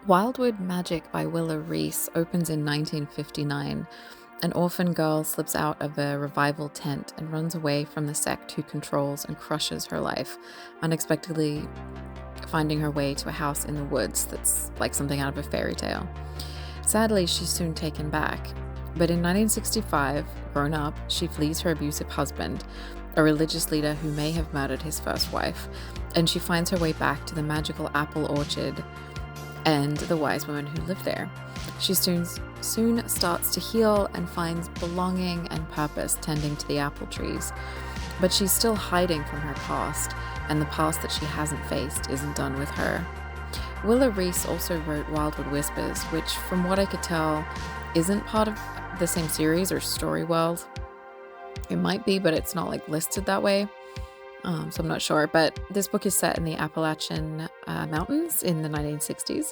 Wildwood Magic by Willa Reece opens in 1959. An orphan girl slips out of a revival tent and runs away from the sect who controls and crushes her life, unexpectedly finding her way to a house in the woods that's like something out of a fairy tale. Sadly, she's soon taken back. But in 1965, grown up, she flees her abusive husband, a religious leader who may have murdered his first wife, and she finds her way back to the magical apple orchard and the wise women who live there. She soon starts to heal and finds belonging and purpose tending to the apple trees. But she's still hiding from her past, and the past that she hasn't faced isn't done with her. Willa Reece also wrote Wildwood Whispers, which, from what I could tell, isn't part of the same series or story world. It might be, but it's not listed that way. So I'm not sure. But this book is set in the Appalachian Mountains in the 1960s,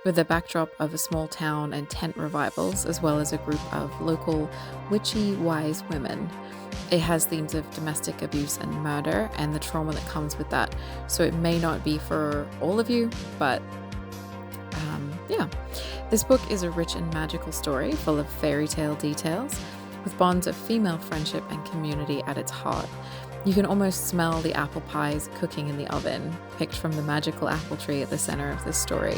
with the backdrop of a small town and tent revivals, as well as a group of local witchy wise women. It has themes of domestic abuse and murder and the trauma that comes with that. So it may not be for all of you, but yeah. This book is a rich and magical story full of fairy tale details, with bonds of female friendship and community at its heart. You can almost smell the apple pies cooking in the oven, picked from the magical apple tree at the center of this story.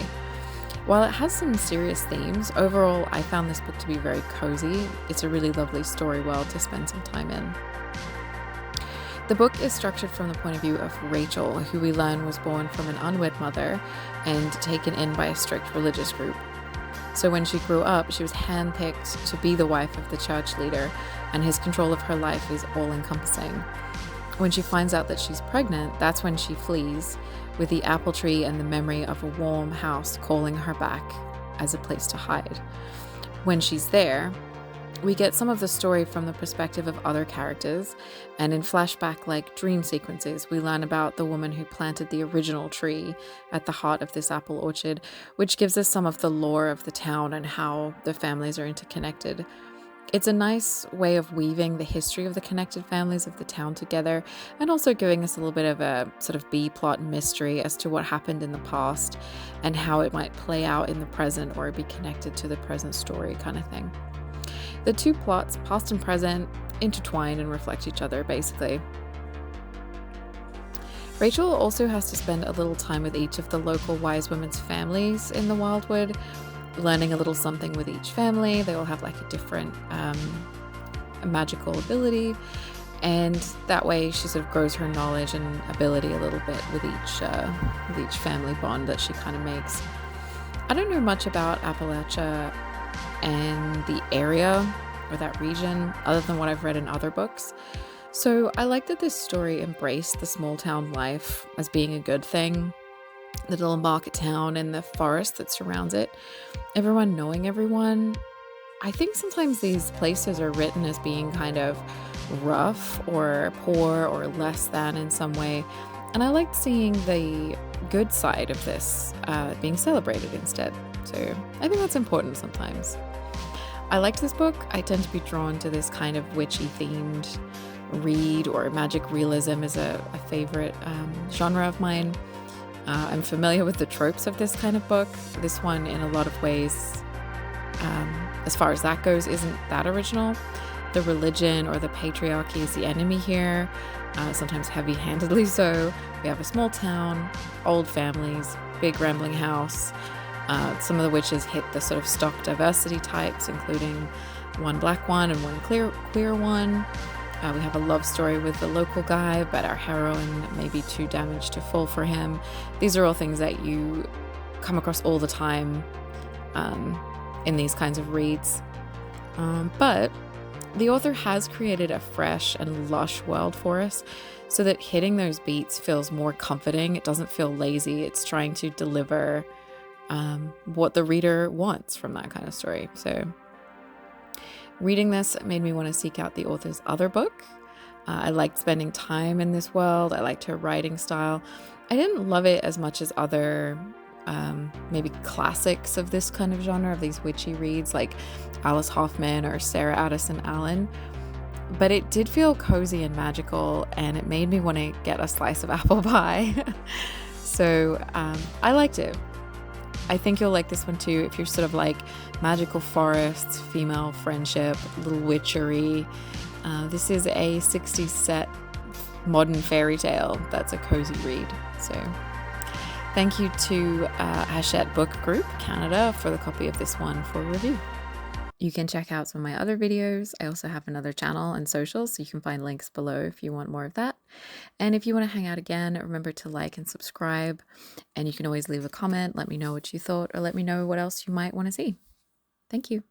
While it has some serious themes, overall I found this book to be very cozy. It's a really lovely story world to spend some time in. The book is structured from the point of view of Rachel, who we learn was born from an unwed mother and taken in by a strict religious group. So when she grew up, she was handpicked to be the wife of the church leader, and his control of her life is all-encompassing. When she finds out that she's pregnant, that's when she flees, with the apple tree and the memory of a warm house calling her back as a place to hide. When she's there, we get some of the story from the perspective of other characters, and in flashback-like dream sequences, we learn about the woman who planted the original tree at the heart of this apple orchard, which gives us some of the lore of the town and how the families are interconnected. It's a nice way of weaving the history of the connected families of the town together, and also giving us a little bit of a sort of B-plot mystery as to what happened in the past and how it might play out in the present or be connected to the present story kind of thing. The two plots, past and present, intertwine and reflect each other, basically. Rachel also has to spend a little time with each of the local wise women's families in the Wildwood, learning a little something with each family. They all have a different magical ability, and that way she sort of grows her knowledge and ability a little bit with each family bond that she kind of makes. I don't know much about Appalachia and the area or that region other than what I've read in other books. So I like that this story embraced the small town life as being a good thing. The little market town and the forest that surrounds it. Everyone knowing everyone. I think sometimes these places are written as being kind of rough or poor or less than in some way. And I liked seeing the good side of this being celebrated instead. So I think that's important sometimes. I liked this book. I tend to be drawn to this kind of witchy themed read, or magic realism is a favorite genre of mine. I'm familiar with the tropes of this kind of book. This one, in a lot of ways, as far as that goes, isn't that original. The religion or the patriarchy is the enemy here, sometimes heavy-handedly so. We have a small town, old families, big rambling house. Some of the witches hit the sort of stock diversity types, including one black one and one queer one. We have a love story with the local guy, but our heroine may be too damaged to fall for him. These are all things that you come across all the time in these kinds of reads. But the author has created a fresh and lush world for us, so that hitting those beats feels more comforting. It doesn't feel lazy. It's trying to deliver what the reader wants from that kind of story. So reading this made me want to seek out the author's other book. I liked spending time in this world. I liked her writing style. I didn't love it as much as other maybe classics of this kind of genre, of these witchy reads like Alice Hoffman or Sarah Addison Allen. But it did feel cozy and magical, and it made me want to get a slice of apple pie. So I liked it. I think you'll like this one too if you're sort of like magical forests, female friendship, little witchery. This is a 60s set modern fairy tale that's a cozy read. So thank you to Hachette Book Group Canada for the copy of this one for review. You can check out some of my other videos. I also have another channel and socials, so you can find links below if you want more of that. And if you want to hang out again, remember to like and subscribe. And you can always leave a comment, let me know what you thought, or let me know what else you might want to see. Thank you.